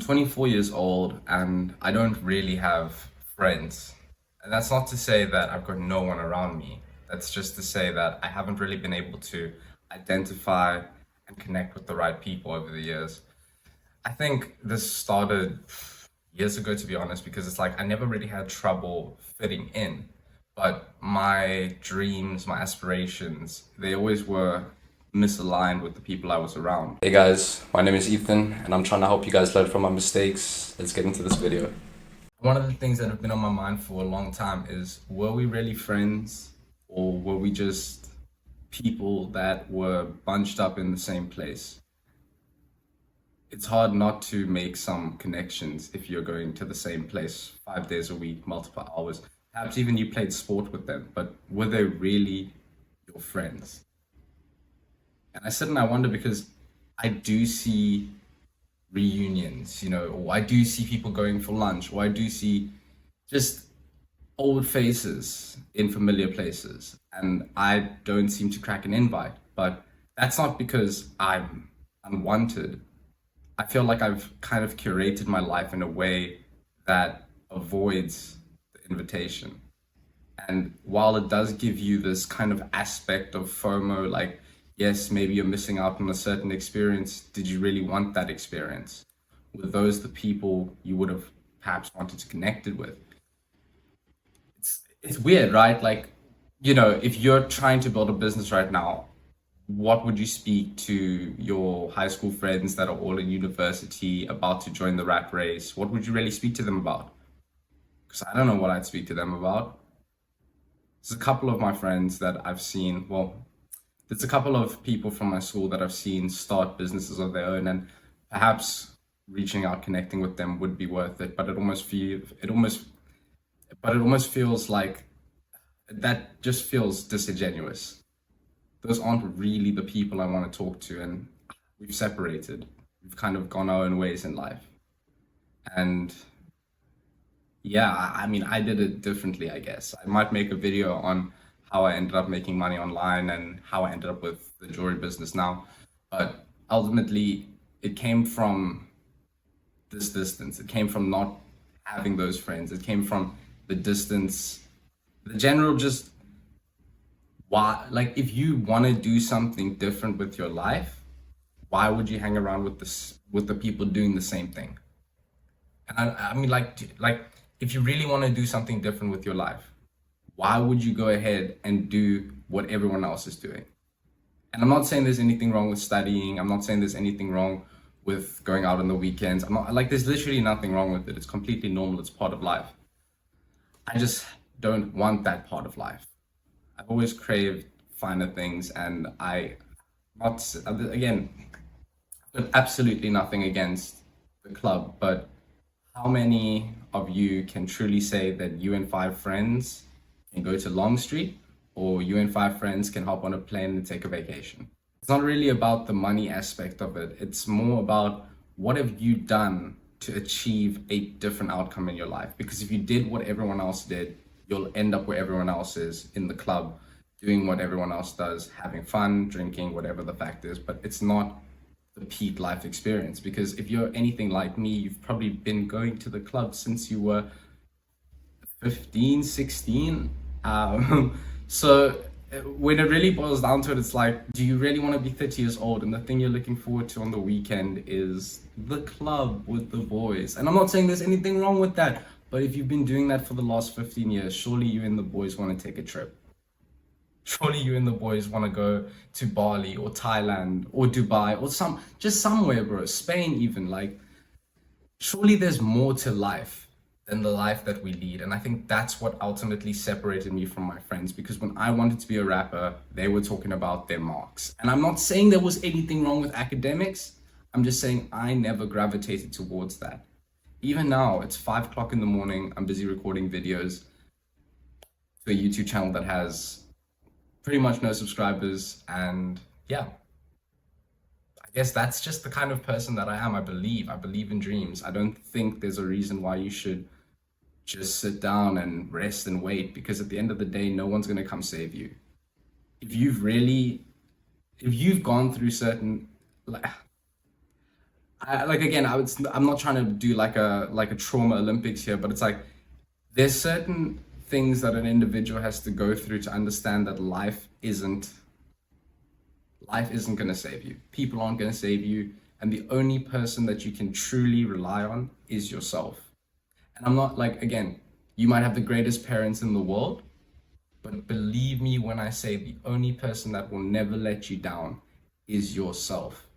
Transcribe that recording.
24 years old and I don't really have friends. And that's not to say that I've got no one around me. That's just to say that I haven't really been able to identify and connect with the right people over the years. I think this started years ago, to be honest, because it's like I never really had trouble fitting in. But my dreams, my aspirations, they always were misaligned with the people I was around. Hey guys, my name is Ethan, and I'm trying to help you guys learn from my mistakes. Let's get into this video. One of the things that have been on my mind for a long time is, were we really friends, or were we just people that were bunched up in the same place? It's hard not to make some connections if you're going to the same place 5 days a week, multiple hours. Perhaps even you played sport with them, but were they really your friends? And I sit and I wonder because I do see reunions, or I do see people going for lunch, or I do see just old faces in familiar places, and I don't seem to crack an invite. But that's not because I'm unwanted. I feel like I've kind of curated my life in a way that avoids the invitation. And while it does give you this kind of aspect of FOMO, like, yes, maybe you're missing out on a certain experience, did you really want that experience? Were those the people you would have perhaps wanted to connect it with? It's weird, right? Like, if you're trying to build a business right now, what would you speak to your high school friends that are all in university about to join the rat race? What would you really speak to them about? Because I don't know what I'd speak to them about. There's a couple of my friends that I've seen, there's a couple of people from my school that I've seen start businesses of their own, and perhaps reaching out, connecting with them would be worth it. But it almost feels like that just feels disingenuous. Those aren't really the people I want to talk to, and we've separated. We've kind of gone our own ways in life. And yeah, I mean, I did it differently, I guess. I might make a video on how I ended up making money online and how I ended up with the jewelry business now. But ultimately, it came from this distance. It came from not having those friends. It came from the distance, the general just why, like, if you want to do something different with your life, why would you hang around with the people doing the same thing? And I mean, like if you really want to do something different with your life, why would you go ahead and do what everyone else is doing? And I'm not saying there's anything wrong with studying. I'm not saying there's anything wrong with going out on the weekends. I'm not like, there's literally nothing wrong with it. It's completely normal. It's part of life. I just don't want that part of life. I've always craved finer things, and again, I've got absolutely nothing against the club, but how many of you can truly say that you and five friends can go to Long Street, or you and five friends can hop on a plane and take a vacation? It's not really about the money aspect of it. It's more about, what have you done to achieve a different outcome in your life? Because if you did what everyone else did, you'll end up where everyone else is, in the club, doing what everyone else does, having fun, drinking, whatever the fact is. But it's not the peak life experience, because if you're anything like me, you've probably been going to the club since you were 15, 16. So when it really boils down to it, it's like, do you really want to be 30 years old and the thing you're looking forward to on the weekend is the club with the boys? And I'm not saying there's anything wrong with that, but if you've been doing that for the last 15 years, surely you and the boys want to take a trip. Surely you and the boys want to go to Bali or Thailand or Dubai or just somewhere, bro. Spain even. Like, surely there's more to life than the life that we lead. And I think that's what ultimately separated me from my friends, because when I wanted to be a rapper, they were talking about their marks. And I'm not saying there was anything wrong with academics. I'm just saying I never gravitated towards that. Even now, it's 5 o'clock in the morning. I'm busy recording videos to a YouTube channel that has pretty much no subscribers. And yeah, I guess that's just the kind of person that I am. I believe in dreams. I don't think there's a reason why you should just sit down and rest and wait, because at the end of the day, no one's going to come save you. If you've gone through certain, like, like again, I'm not trying to do like a trauma Olympics here, but it's like there's certain things that an individual has to go through to understand that life isn't going to save you. People aren't going to save you, and the only person that you can truly rely on is yourself. And I'm not like, again, you might have the greatest parents in the world, but believe me when I say the only person that will never let you down is yourself.